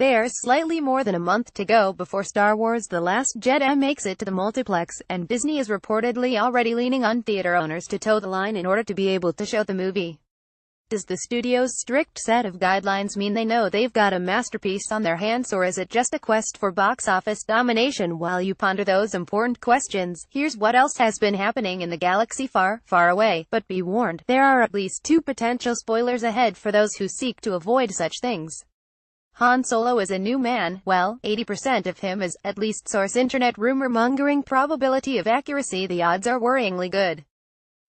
There's slightly more than a month to go before Star Wars The Last Jedi makes it to the multiplex, and Disney is reportedly already leaning on theater owners to toe the line in order to be able to show the movie. Does the studio's strict set of guidelines mean they know they've got a masterpiece on their hands, or is it just a quest for box office domination? While you ponder those important questions, here's what else has been happening in the galaxy far, far away. But be warned, there are at least 2 potential spoilers ahead for those who seek to avoid such things. Han Solo is a new man. Well, 80% of him is, at least source internet rumor mongering. Probability of accuracy, the odds are worryingly good.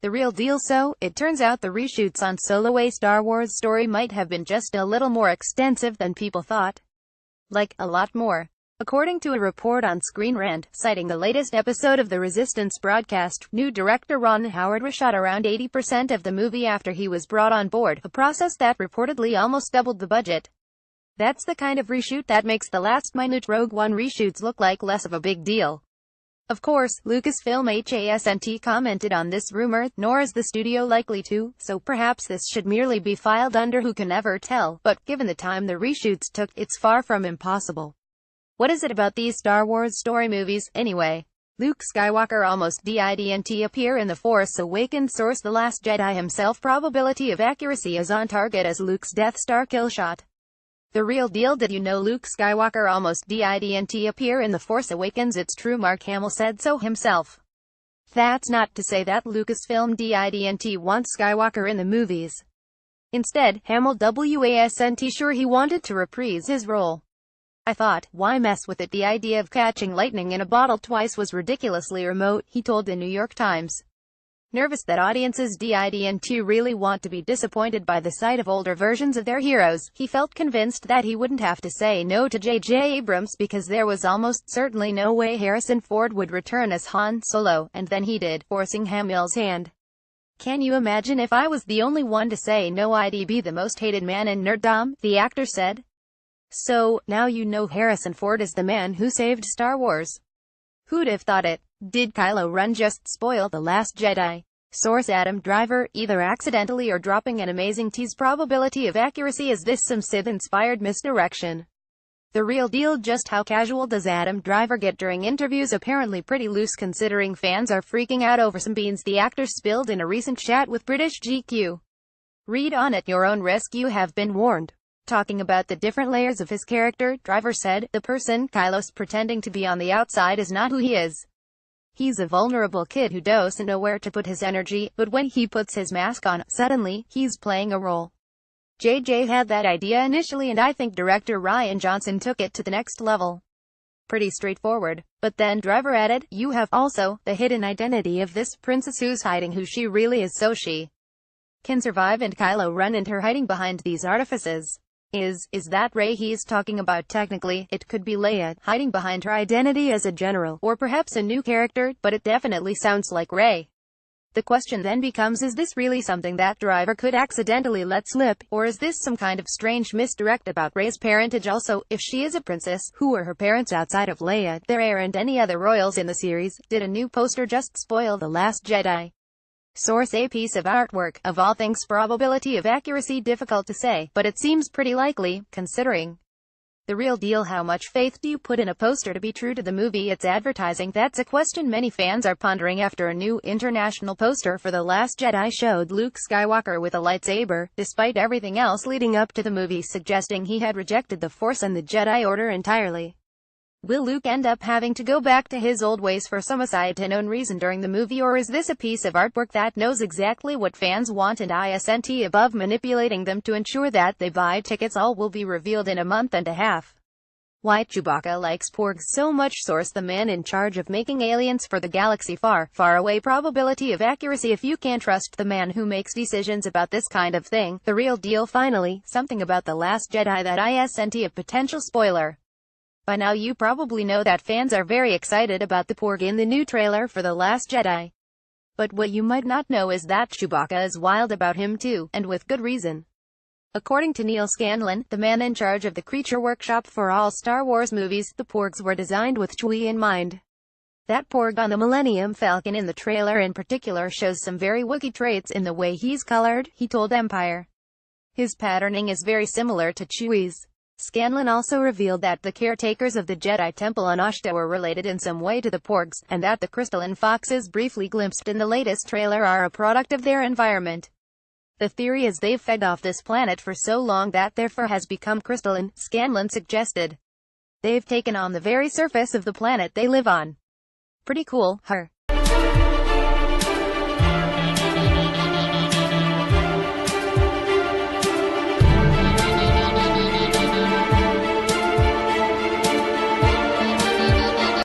The real deal. So, it turns out the reshoots on Solo, a Star Wars story, might have been just a little more extensive than people thought. Like, a lot more. According to a report on Screen Rant, citing the latest episode of the Resistance broadcast, new director Ron Howard reshot around 80% of the movie after he was brought on board, a process that reportedly almost doubled the budget. That's the kind of reshoot that makes the last minute Rogue One reshoots look like less of a big deal. Of course, Lucasfilm hasn't commented on this rumor, nor is the studio likely to, so perhaps this should merely be filed under who can ever tell, but given the time the reshoots took, it's far from impossible. What is it about these Star Wars story movies, anyway? Luke Skywalker almost didn't appear in The Force Awakens. Source: The Last Jedi himself. Probability of accuracy is on target as Luke's Death Star kill shot. The real deal. Did you know Luke Skywalker almost didn't appear in The Force Awakens? It's true, Mark Hamill said so himself. That's not to say that Lucasfilm didn't want Skywalker in the movies. Instead, Hamill wasn't sure he wanted to reprise his role. I thought, why mess with it? The idea of catching lightning in a bottle twice was ridiculously remote, he told the New York Times. Nervous that audiences didn't really want to be disappointed by the sight of older versions of their heroes, he felt convinced that he wouldn't have to say no to J.J. Abrams because there was almost certainly no way Harrison Ford would return as Han Solo, and then he did, forcing Hamill's hand. Can you imagine if I was the only one to say no? I'd be the most hated man in nerddom, the actor said. So, now you know Harrison Ford is the man who saved Star Wars. Who'd have thought it? Did Kylo Ren just spoil The Last Jedi? Source: Adam Driver, either accidentally or dropping an amazing tease. Probability of accuracy, is this some Sith-inspired misdirection? The real deal. Just how casual does Adam Driver get during interviews? Apparently pretty loose, considering fans are freaking out over some beans the actor spilled in a recent chat with British GQ. Read on at your own risk. You have been warned. Talking about the different layers of his character, Driver said, the person Kylo's pretending to be on the outside is not who he is. He's a vulnerable kid who doesn't know where to put his energy, but when he puts his mask on, suddenly, he's playing a role. JJ had that idea initially, and I think director Rian Johnson took it to the next level. Pretty straightforward. But then Driver added, you have also the hidden identity of this princess who's hiding who she really is, so she can survive, and Kylo Ren and her hiding behind these artifices. Is that Rey he's talking about? Technically, it could be Leia, hiding behind her identity as a general, or perhaps a new character, but it definitely sounds like Rey. The question then becomes, is this really something that Driver could accidentally let slip, or is this some kind of strange misdirect about Rey's parentage? Also, if she is a princess, who are her parents outside of Leia? There aren't any other royals in the series. Did a new poster just spoil The Last Jedi? Source: a piece of artwork. Of all things, probability of accuracy, difficult to say, but it seems pretty likely, considering. The real deal. How much faith do you put in a poster to be true to the movie it's advertising? That's a question many fans are pondering after a new international poster for The Last Jedi showed Luke Skywalker with a lightsaber, despite everything else leading up to the movie suggesting he had rejected the Force and the Jedi Order entirely. Will Luke end up having to go back to his old ways for some unknown reason during the movie, or is this a piece of artwork that knows exactly what fans want and isn't above manipulating them to ensure that they buy tickets? All will be revealed in a month and a half. Why Chewbacca likes porgs so much. Source: the man in charge of making aliens for the galaxy far, far away. Probability of accuracy, if you can't trust the man who makes decisions about this kind of thing. The real deal. Finally, something about The Last Jedi that isn't a potential spoiler. By now you probably know that fans are very excited about the porg in the new trailer for The Last Jedi. But what you might not know is that Chewbacca is wild about him too, and with good reason. According to Neil Scanlon, the man in charge of the creature workshop for all Star Wars movies, the porgs were designed with Chewie in mind. That porg on the Millennium Falcon in the trailer in particular shows some very Wookiee traits in the way he's colored, he told Empire. His patterning is very similar to Chewie's. Scanlan also revealed that the caretakers of the Jedi Temple on Ashta were related in some way to the Porgs, and that the crystalline foxes briefly glimpsed in the latest trailer are a product of their environment. The theory is they've fed off this planet for so long that their fur has become crystalline, Scanlan suggested. They've taken on the very surface of the planet they live on. Pretty cool, huh?